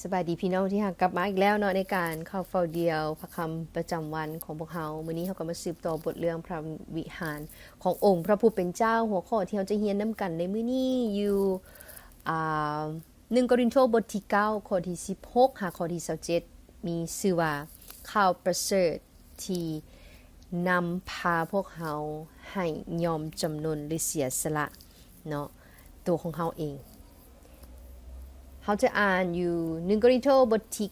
สบายดีพี่น้องที่หักกลับมาอีกแล้วเนาะในการเข้าเฝ้าเดียวพระคำประจำวันของพวกเรามื้อนี้เราก็มาสืบต่อบทเรื่องพระวิหารขององค์พระผู้เป็นเจ้าหัวข้อที่เราจะเรียนนํกันในมื้อนี้อยู่อ่า1 โครินธ์บทที่9ข้อที่16หาข้อที่27มีชื่อว่าข่าวประเสริฐที่นำพาพวกเราให้ยอมจำนนหรือเสียสละเนาะตัวของเราเองเขาจะอ่านอยู่1 โครินธ์บทที่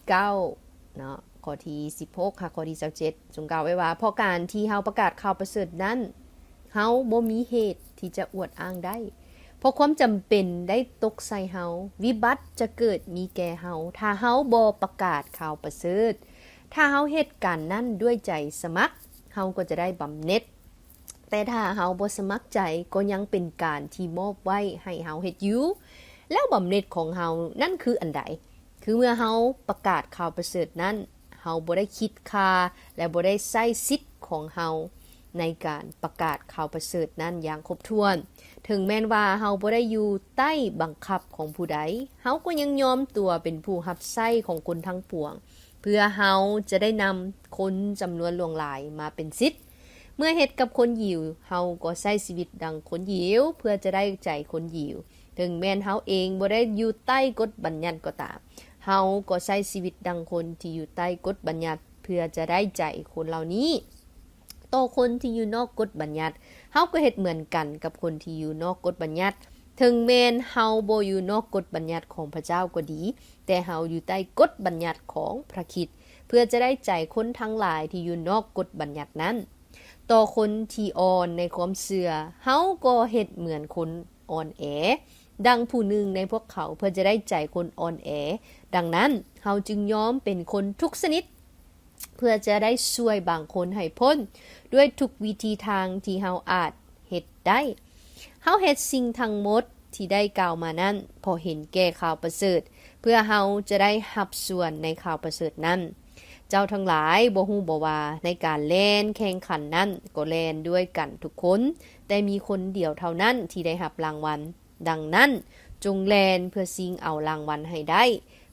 9เนาะข้อที่16ค่ะข้อที่27จงกล่าวไว้ว่าเพราะการที่เฮาประกาศข่าวประเสริฐนั้นเฮาบ่มีเหตุที่จะอวดอ้างได้เพราะความจำเป็นได้ตกใส่เฮาวิบัติจะเกิดมีแก่เฮาถ้าเฮาบ่ประกาศข่าวประเสริฐถ้าเฮาเฮ็ดการนั้นด้วยใจสมัครเฮาก็จะได้บำเหน็จแต่ถ้าเฮาบ่สมัครใจก็ยังเป็นการที่มอบไว้ให้เฮาเฮ็ดอยู่แล้วบำเหน็จของเฮานั่นคืออันใดคือเมื่อเฮาประกาศข่าวประเสริฐนั้นเฮาบ่ได้คิดค่าและบ่ได้ใช้สิทธิ์ของเฮาในการประกาศข่าวประเสริฐนั้นอย่างครบถ้วนถึงแม้นว่าเฮาบ่ได้อยู่ใต้บังคับของผู้ใดเฮาก็ยังยอมตัวเป็นผู้รับใช้ของคนทั้งปวงเพื่อเฮาจะได้นำคนจำนวนหลวงหลายมาเป็นสิทธิ์เมื่อเฮ็ดกับคนยิวเฮาก็ใช้ชีวิตดังคนยิวเพื่อจะได้ใจคนยิวถึงแม้นเฮาเองบ่ได้อยู่ใต้กฎบัญญัติก็ตามเฮาก็ใช้ชีวิตดังคนที่อยู่ใต้กฎบัญญัติเพื่อจะได้ใจคนเหล่านี้ต่อคนที่อยู่นอกกฎบัญญัติเฮาก็เฮ็ดเหมือนกันกับคนที่อยู่นอกกฎบัญญัติถึงแม้นเฮาบ่อยู่นอกกฎบัญญัติของพระเจ้าก็ดีแต่เฮาอยู่ใต้กฎบัญญัติของพระคริสต์เพื่อจะได้ใจคนทั้งหลายที่อยู่นอกกฎบัญญัตินั้นต่อคนที่อ่อนในความเชื่อเฮาก็เฮ็ดเหมือนคนอ่อนแอดังผู้หนึ่งในพวกเขาเพื่อจะได้ใจคนอ่อนแอดังนั้นเฮาจึงยอมเป็นคนทุกชนิดเพื่อจะได้ช่วยบางคนให้พ้นด้วยทุกวิธีทางที่เฮาอาจเฮ็ดได้เฮาเฮ็ดสิ่งทั้งหมดที่ได้กล่าวมานั้นพอเห็นแก่ข่าวประเสริฐเพื่อเฮาจะได้รับส่วนในข่าวประเสริฐนั้นเจ้าทั้งหลายบ่ฮู้บ่ว่าในการแล่นแข่งขันนั้นก็แล่นด้วยกันทุกคนแต่มีคนเดียวเท่านั้นที่ได้รับรางวัลดังนั้นจงแลนเพื่อชิงเอารางวัลให้ได้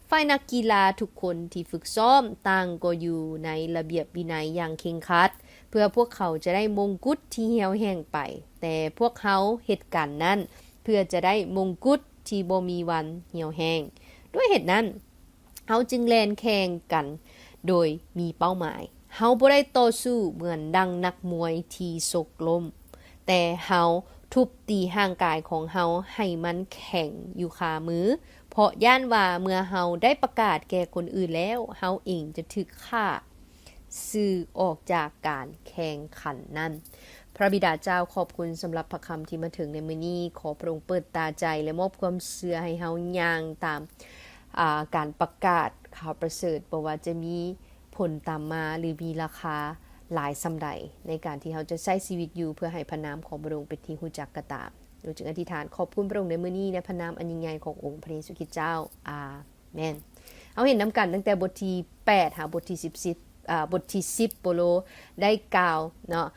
ฝ่ายนักกีฬาทุกคนที่ฝึกซ้อมต่างก็อยู่ในระเบียบวินัยอย่างเคร่งครัดเพื่อพวกเขาจะได้มงกุฎที่เหี่ยวแห้งไปแต่พวกเขาเหตุการณ์นั้นเพื่อจะได้มงกุฎที่บ่มีวันเหี่ยวแห้งด้วยเหตุนั้นเฮาจึงแล่นแข่งกันโดยมีเป้าหมายเฮาบ่ได้ต่อสู้เหมือนดังนักมวยที่สกล้มแต่เฮาทุบตีร่างกายของเฮาให้มันแข็งอยู่คามือเพราะย่านว่าเมื่อเฮาได้ประกาศแก่คนอื่นแล้วเฮาเองจะถูกฆ่าสื่อออกจากการแข่งขันนั้นพระบิดาเจ้าขอบคุณสำหรับพระคำที่มาถึงในมื้อนี้ขอพระองค์เปิดตาใจและมอบความเชื่อให้เฮาย่างตามการประกาศข่าวประเสริฐบ่ว่าจะมีผลตามมาหรือมีราคาหลายสำใดในการที่เราจะใช้ชีวิตอยู่เพื่อให้พระนามของพระองค์เป็นที่รู้จักกระตามโดยจึงอธิษฐานขอบคุณพระองค์ในมื้อนี้ในพระนามอันยิ่งใหญ่ขององค์พระเยซูคริสต์เจ้าอาเมนเอาเห็นนำกันตั้งแต่บทที่8หาบทที่10บทที่10โปโลได้กล่าวเนาะ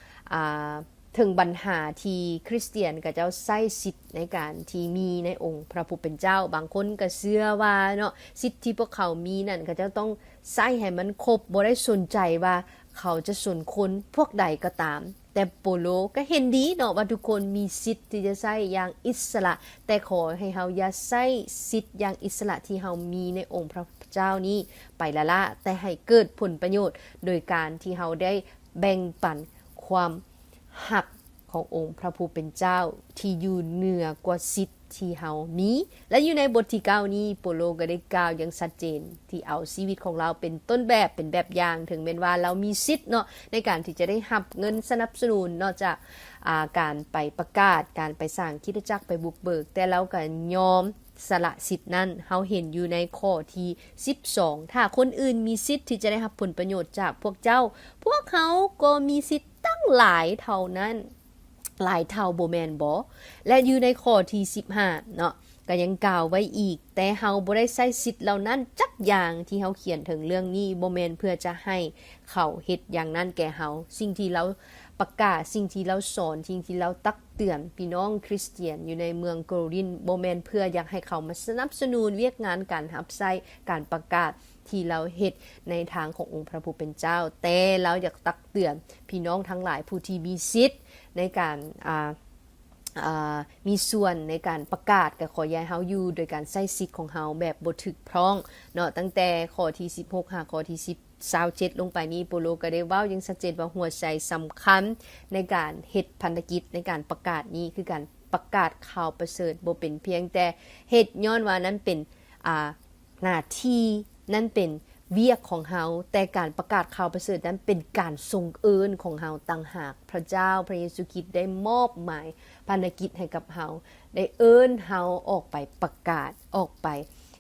ถึงปัญหาที่คริสเตียนก็เจ้าใช้สิทธิ์ในการที่มีในองค์พระผู้เป็นเจ้าบางคนก็เชื่อว่าเนาะสิทธิ์ที่พวกเขามีนั่นก็จะต้องใช้ให้มันครบบ่ได้สนใจว่าเขาจะสนคนพวกใดก็ตามแต่โปโลก็เห็นดีเนาะว่าทุกคนมีสิทธิ์ที่จะใช้อย่างอิสระแต่ขอให้เฮาอย่าใช้สิทธิ์อย่างอิสระที่เฮามีในองค์พระเจ้านี้ไปละแต่ให้เกิดผลประโยชน์โดยการที่เฮาได้แบ่งปันความหักขององค์พระผู้เป็นเจ้าที่อยู่เหนือกว่าสิทธิ์ที่เฮามีและอยู่ในบทที่9นี้โปโลก็ได้กล่าวอย่างชัดเจนที่เอาชีวิตของเราเป็นต้นแบบเป็นแบบอย่างถึงแม้ว่าเรามีสิทธิ์เนาะในการที่จะได้รับเงินสนับสนุนนอกจากการไปประกาศการไปสร้างคริสตจักรไปบุกเบิกแต่เราก็ยอมสละสิทธิ์นั้นเฮาเห็นอยู่ในข้อที่12ถ้าคนอื่นมีสิทธิ์ที่จะได้รับผลประโยชน์จากพวกเจ้าพวกเขาก็มีสิทธิ์ตั้งหลายเท่านั้นหลายเท่าบ่แม่นบ่และอยู่ในข้อที่15เนาะก็ยังกล่าวไว้อีกแต่เฮาบ่ได้ใช้สิทธิ์เหล่านั้นจักอย่างที่เฮาเขียนถึงเรื่องนี้บ่แม่นเพื่อจะให้เขาเฮ็ดอย่างนั้นแก่เฮาสิ่งที่เราประกาศสิ่งที่เราสอนสิ่งที่เราตัก เตือนพี่น้องคริสเตียนอยู่ในเมืองโกรินบ่แม่นเพื่ออยากให้เขามาสนับสนุนเวียกงานการรับใช้การประกาศที่เราเฮ็ดในทางขององค์พระผู้เป็นเจ้าแต่เราอยากตักเตือนพี่น้องทั้งหลายผู้ที่มีสิทธิ์ในการมีส่วนในการประกาศกับขอย้ายเฮาอยู่โดยการใช้สิทธิ์ของเฮาแบบบ่ถึกพร้องเนาะตั้งแต่ข้อที่16หาข้อที่27ลงไปนี้โปโลก็ได้เว้าอย่างชัดเจนว่าหัวใจสำคัญในการเฮ็ดพันธกิจในการประกาศนี้คือการประกาศข่าวประเสริฐบ่เป็นเพียงแต่เฮ็ดย้อนว่านั้นเป็นหน้าที่นั่นเป็นเวียกของเฮาแต่การประกาศข่าวประเสริฐนั้นเป็นการทรงเอิ้นของเฮาต่างหากพระเจ้าพระเยซูคริสต์ได้มอบหมายภารกิจให้กับเฮาได้เอิ้นเฮาออกไปประกาศออกไป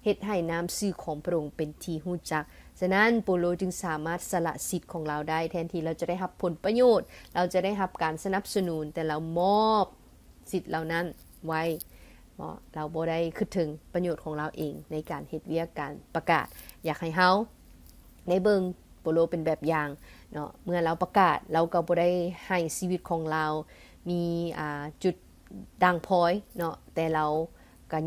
เฮ็ดให้นามชื่อของพระองค์เป็นที่ฮู้จักฉะนั้นโปโลจึงสามารถสละสิทธิ์ของเราได้แทนที่เราจะได้รับผลประโยชน์เราจะได้รับการสนับสนุนแต่เรามอบสิทธิ์เหล่านั้นไว้เราบ่ได้คิดถึงประโยชน์ของเราเองในการเฮ็ดเวียกการประกาศอยากให้เฮาในเบิงโปโลเป็นแบบอย่างเนาะเมื่อเราประกาศเราก็บ่ได้ให้ชีวิตของเรามีจุดด่างพร้อยเนาะแต่เราก็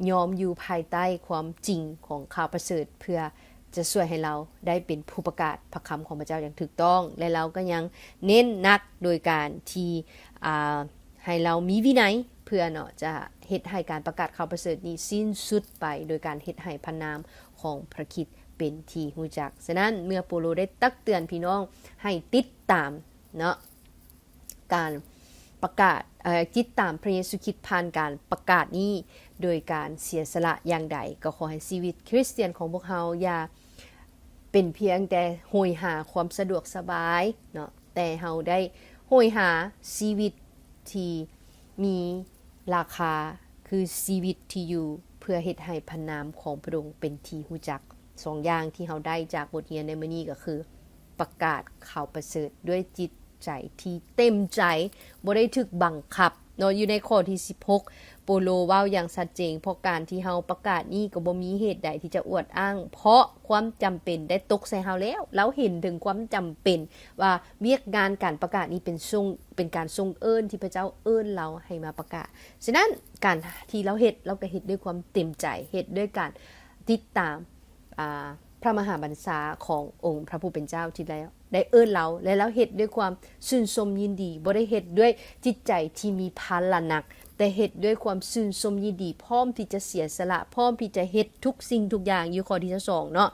ยอมอยู่ภายใต้ความจริงของข่าวประเสริฐเพื่อจะช่วยให้เราได้เป็นผู้ประกาศพระคำของพระเจ้าอย่างถูกต้องและเราก็ยังเน้นนักโดยการที่ให้เรามีวินัยเพื่อเนาะจะเฮ็ดให้การประกาศข่าวประเสริฐนี้สิ้นสุดไปโดยการเฮ็ดให้พระนามของพระคริสต์เป็นที่รู้จักฉะนั้นเมื่อโปโลได้ตักเตือนพี่น้องให้ติดตามเนาะการประกาศติดตามพระเยซูคริสต์ผ่านการประกาศนี้โดยการเสียสละอย่างใดก็ขอให้ชีวิตคริสเตียนของพวกเราอย่าเป็นเพียงแต่โหยหาความสะดวกสบายเนาะแต่เราได้โหยหาชีวิตที่มีราคาคือชีวิตที่อยู่เพื่อเฮ็ดให้พระนามของพระองค์เป็นที่รู้จักสองอย่างที่เราได้จากบทเรียนในมื้อนี้ก็คือประกาศข่าวประเสริฐด้วยจิตใจที่เต็มใจบ่ได้ถูกบังคับเนาะอยู่ในข้อที่16โปโลเว้าอย่างชัดเจนเพราะการที่เฮาประกาศนี้ก็บ่มีเหตุใดที่จะอวดอ้างเพราะความจำเป็นได้ตกใส่เฮาแล้วเราเห็นถึงความจำเป็นว่าเวียกงานการประกาศนี้เป็นการทรงเอิ้นที่พระเจ้าเอิ้นเราให้มาประกาศฉะนั้นการที่เราเฮ็ดเราก็เฮ็ดด้วยความเต็มใจเฮ็ดด้วยการติดตามพระมหาบัญชาขององค์พระผู้เป็นเจ้าที่แล้วได้เอิ้นเราและแล้วเฮ็ดด้วยความชื่นชมยินดีบ่ได้เฮ็ดด้วยจิตใจที่มีภาระหนักแต่เฮ็ดด้วยความชื่นชมยินดีพร้อมที่จะเสียสละพร้อมที่จะเฮ็ดทุกสิ่งทุกอย่างอยู่ข้อที่2เนาะ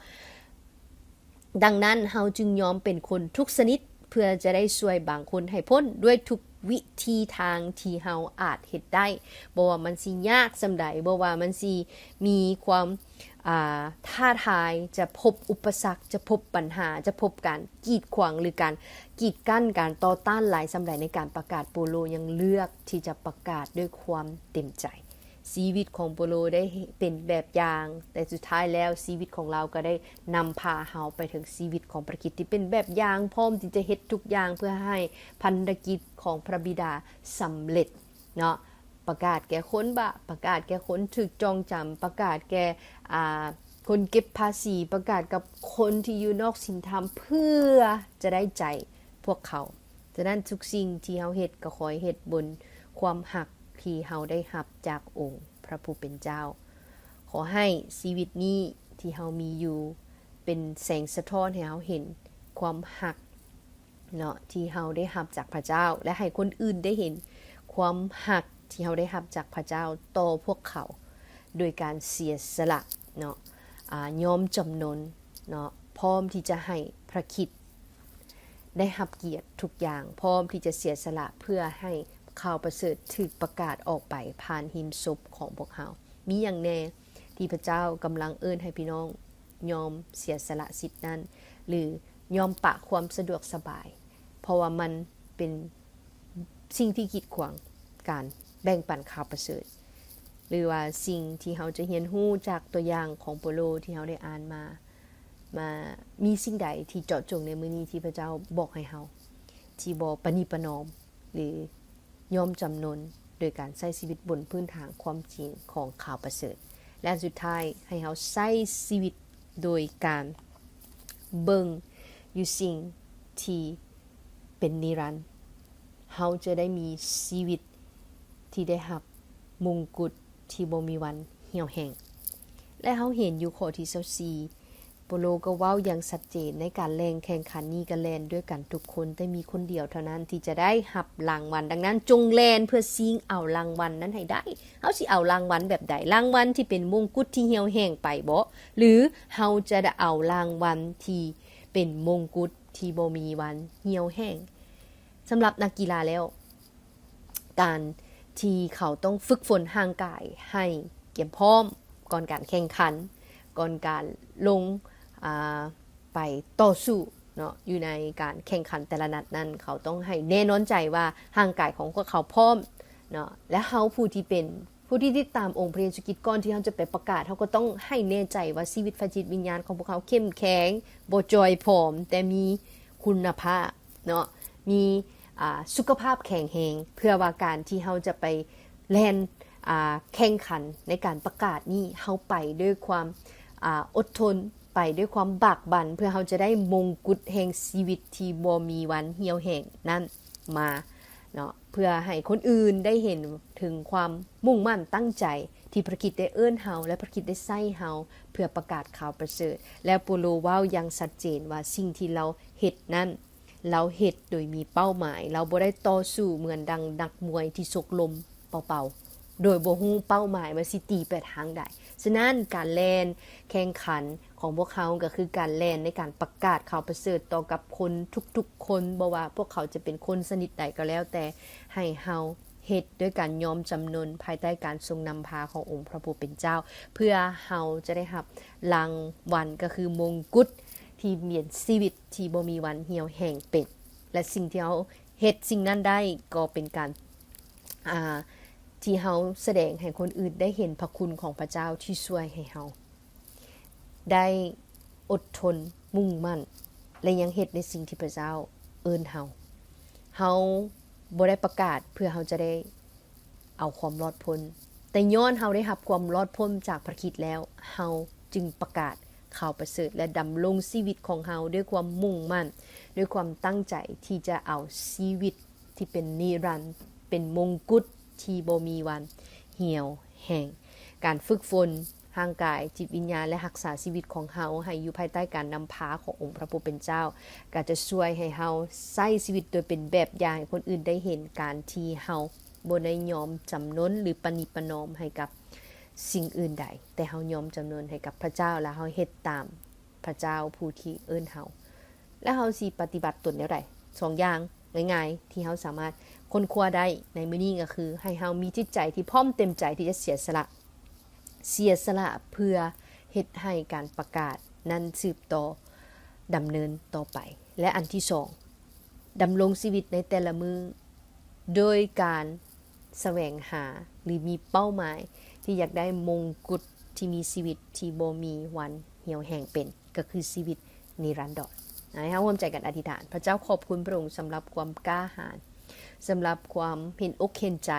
ดังนั้นเฮาจึงยอมเป็นคนทุกชนิดเพื่อจะได้ช่วยบางคนให้พ้นด้วยทุกวิธีทางที่เฮาอาจเฮ็ดได้บ่ว่ามันสิยากส่ำใดบ่ว่ามันสิมีความท้าทายจะพบอุปสรรคจะพบปัญหาจะพบการกีดขวางหรือการกีดกั้นการต่อต้านหลายส่ำใดในการประกาศโปโลยังเลือกที่จะประกาศด้วยความเต็มใจชีวิตของโปโลได้เป็นแบบอย่างแต่สุดท้ายแล้วชีวิตของเราก็ได้นำพาเฮาไปถึงชีวิตของพระคริสต์ที่เป็นแบบอย่างพร้อมที่จะเฮ็ดทุกอย่างเพื่อให้พันธกิจของพระบิดาสำเร็จเนาะประกาศแก่คนบะประกาศแก่คนถูกจองจำประกาศแก่คนเก็บภาษีประกาศกับคนที่อยู่นอกศีลธรรมเพื่อจะได้ใจพวกเขาฉะนั้นทุกสิ่งที่เฮาเฮ็ดก็ขอให้เฮ็ดบนความหักที่เฮาได้รับจากองค์พระผู้เป็นเจ้าขอให้ชีวิตนี้ที่เฮามีอยู่เป็นแสงสะท้อนให้เฮาเห็นความหักเนาะที่เฮาได้รับจากพระเจ้าและให้คนอื่นได้เห็นความหักที่เฮาได้รับจากพระเจ้าต่อพวกเขาโดยการเสียสละเนาะยอมจำนนเนาะพร้อมที่จะให้พระคริสต์ได้รับเกียรติทุกอย่างพร้อมที่จะเสียสละเพื่อให้ข่าวประเสริฐถูกประกาศออกไปผ่านหินศพของพวกเขามีอย่างแน่ที่พระเจ้ากำลังเอิ้นให้พี่น้องยอมเสียสละสิทธินั้นหรือยอมปะความสะดวกสบายเพราะว่ามันเป็นสิ่งที่กีดขวางการแบ่งปันข่าวประเสริฐหรือว่าสิ่งที่เราจะเรียนรู้จากตัวอย่างของโปโลที่เราได้อ่านมามีสิ่งใดที่เจาะจงในมื้อนี้ที่พระเจ้าบอกให้เราที่บ่ปณิประนอมหรือยอมจำนนโดยการใช้ชีวิตบนพื้นฐานความจริงของข่าวประเสริฐและสุดท้ายให้เราใช้ชีวิตโดยการเบิ่งอยู่สิ่งที่เป็นนิรันดร์เราจะได้มีชีวิต ที่ได้รับมงกุฎที่บ่มีวันเหี่ยวแห้งและเฮาเห็นอยู่ข้อที่24โปโลก็เว้าอย่างชัดเจนในการแข่งขันนี้ก็แล่นด้วยกันทุกคนแต่มีคนเดียวเท่านั้นที่จะได้รับรางวัลดังนั้นจงแล่นเพื่อชิงเอารางวัลนั้นให้ได้เฮาสิเอารางวัลแบบใดรางวัลที่เป็นมงกุฎที่เหี่ยวแห้งไปบ่หรือเฮาจะได้เอารางวัลที่เป็นมงกุฎที่บ่มีวันเหี่ยวแห้งสำหรับนักกีฬาแล้วการที่เขาต้องฝึกฝนร่างกายให้เตรียมพร้อมก่อนการแข่งขันก่อนการลงไปต่อสู้เนาะอยู่ในการแข่งขันแต่ละนัดนั้นเขาต้องให้แน่นอนใจว่าร่างกายของพวกเขาพร้อมเนาะและเฮาผู้ที่ติดตามองค์พระเยซูคริสต์ก่อนที่เฮาจะไปประกาศเฮาก็ต้องให้แน่ใจว่าชีวิตจิตวิญญาณของพวกเขาเข้มแข็งบ่จอยผอมแต่มีคุณภาพเนาะมีสุขภาพแข็งแรงเพื่อว่าการที่เฮาจะไปแล่นแข่งขันในการประกาศนี้เฮาไปด้วยความอดทนไปด้วยความบากบั่นเพื่อเฮาจะได้มงกุฎแห่งชีวิตที่บ่มีวันเหี่ยวแห้งนั้นมาเนาะเพื่อให้คนอื่นได้เห็นถึงความมุ่งมั่นตั้งใจที่พระคริสต์ได้เอิ้นเฮาและพระคริสต์ได้ใช้เฮาเพื่อประกาศข่าวประเสริฐและโปโลเว้าอย่างชัดเจนว่าสิ่งที่เราเฮ็ดนั้นเราเฮ็ดโดยมีเป้าหมายเราบ่ได้ต่อสู้เหมือนดังนักมวยที่สกลมเป่าๆโดยบ่ฮู้เป้าหมายว่าสิตีไปทางใดฉะนั้นการแล่นแข่งขันของพวกเขาก็คือการแล่นในการประกาศข่าวประเสริฐต่อกับคนทุกๆคนบ่ว่าพวกเขาจะเป็นคนสนิทใดก็แล้วแต่ให้เฮาเฮ็ดด้วยการยอมจำนนภายใต้การทรงนำพาขององค์พระผู้เป็นเจ้าเพื่อเฮาจะได้รับรางวัลก็คือมงกุฎที่มีชีวิตที่บ่มีวันเหี่ยวแห้งเป็นและสิ่งที่เฮาเฮ็ดสิ่งนั้นได้ก็เป็นการที่เฮาแสดงให้คนอื่นได้เห็นพระคุณของพระเจ้าที่ช่วยให้เฮาได้อดทนมุ่งมั่นและยังเฮ็ดในสิ่งที่พระเจ้าเอิ้นเฮาบ่ได้ประกาศเพื่อเฮาจะได้เอาความรอดพ้นแต่ย้อนเฮาได้รับความรอดพ้นจากพระคริสต์แล้วเฮาจึงประกาศข่าวประเสริฐและดำรงชีวิตของเฮาด้วยความมุ่งมั่นด้วยความตั้งใจที่จะเอาชีวิตที่เป็นนิรันดร์เป็นมงกุฎที่บ่มีวันเหี่ยวแห้งการฝึกฝนร่างกายจิตวิญญาณและรักษาชีวิตของเฮาให้อยู่ภายใต้การนำพาขององค์พระผู้เป็นเจ้าก็จะช่วยให้เฮาใช้ชีวิตโดยเป็นแบบอย่างให้คนอื่นได้เห็นการที่เฮาบ่ได้ยอมจำนนหรือปณิประนอมให้กับสิ่งอื่นใดแต่เฮายอมจำนนให้กับพระเจ้าและเฮาเฮ็ดตามพระเจ้าผู้ที่เอิ้นเฮาและเฮาสิปฏิบัติตนแนวใด2อย่างง่ายๆที่เฮาสามารถค้นคว้าได้ในมื้อนี้ก็คือให้เฮามีจิตใจที่พร้อมเต็มใจที่จะเสียสละเพื่อเฮ็ดให้การประกาศนั้นสืบต่อดำเนินต่อไปและอันที่2ดำรงชีวิตในแต่ละมื้อโดยการแสวงหาหรือมีเป้าหมายที่อยากได้มงกุฎที่มีชีวิตที่บ่มีวันเหี่ยวแห้งเป็นก็คือชีวิตนิรันดรให้เฮาร่วมใจกันอธิษฐานพระเจ้าขอบคุณพระองค์สำหรับความกล้าหาญสำหรับความเห็นอกเห็นใจ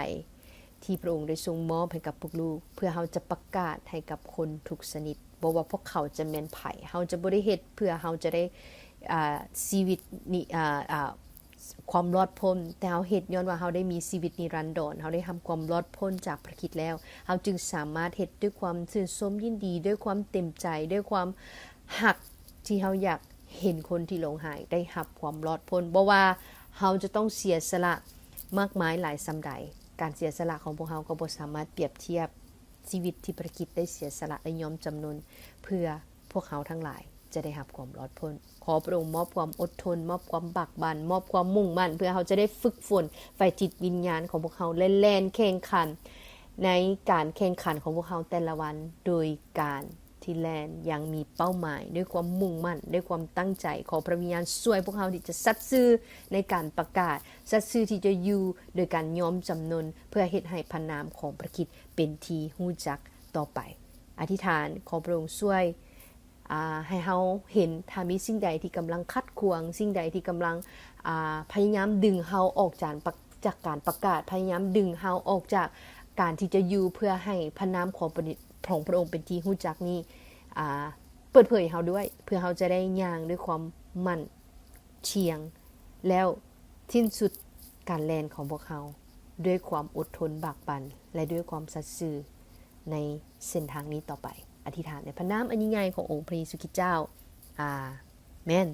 ที่พระองค์ได้ทรงมอบให้กับพวกลูกเพื่อเฮาจะประกาศให้กับคนทุกชนิดบ่ว่าพวกเขาจะแม่นไผเฮาจะบ่ได้เฮ็ดเพื่อเฮาจะได้ชีวิตนี้ความรอดพ้นแต่เฮาเฮ็ดย้อนว่าเฮาได้มีชีวิตนิรันดรเฮาได้ทำความรอดพ้นจากพระคริสต์แล้วเฮาจึงสามารถเฮ็ดด้วยความชื่นชมยินดีด้วยความเต็มใจด้วยความฮักที่เฮาอยากเห็นคนที่หลงหายได้รับความรอดพ้นบ่ว่าเฮาจะต้องเสียสละมากมายหลายส่ำใดการเสียสละของพวกเฮาก็บ่สามารถเปรียบเทียบชีวิตที่พระคริสต์ได้เสียสละและยอมจำนนเพื่อพวกเขาทั้งหลายจะได้รับความรอดพ้นขอพระองค์มอบความอดทนมอบความบากบั่นมอบความมุ่งมั่นเพื่อเขาจะได้ฝึกฝนไฟจิตวิญญาณของพวกเขาและแล่นแข่งขันในการแข่งขันของพวกเขาแต่ละวันโดยการที่แลนยังมีเป้าหมายด้วยความมุ่งมั่นด้วยความตั้งใจขอพระวิญญาณช่วยพวกเขาที่จะสัตย์ซื่อในการประกาศสัตย์ซื่อที่จะอยู่โดยการยอมจำนนเพื่อเฮ็ดให้พระนามของพระคริสต์เป็นที่ฮู้จักต่อไปอธิษฐานขอพระองค์ช่วยให้เฮาเห็นถ้ามีสิ่งใดที่กำลังคัดขวางสิ่งใดที่กำลังพยายามดึงเฮาออกจากการประกาศพยายามดึงเฮาออกจากการที่จะอยู่เพื่อให้พระนามของพระองค์เป็นที่ฮู้จักนี้เปิดเผยเฮาด้วยเพื่อเฮาจะได้ย่างด้วยความมั่นเชียงแล้วสิ้นสุดการแล่นของพวกเฮา ด้วยความอดทนบากบั่นและด้วยความสัตย์ซื่อในเส้นทางนี้ต่อไปอธิษฐานในพระนามอันยิ่งใหญ่ขององค์พระเยซูคริสต์เจ้าอาเมน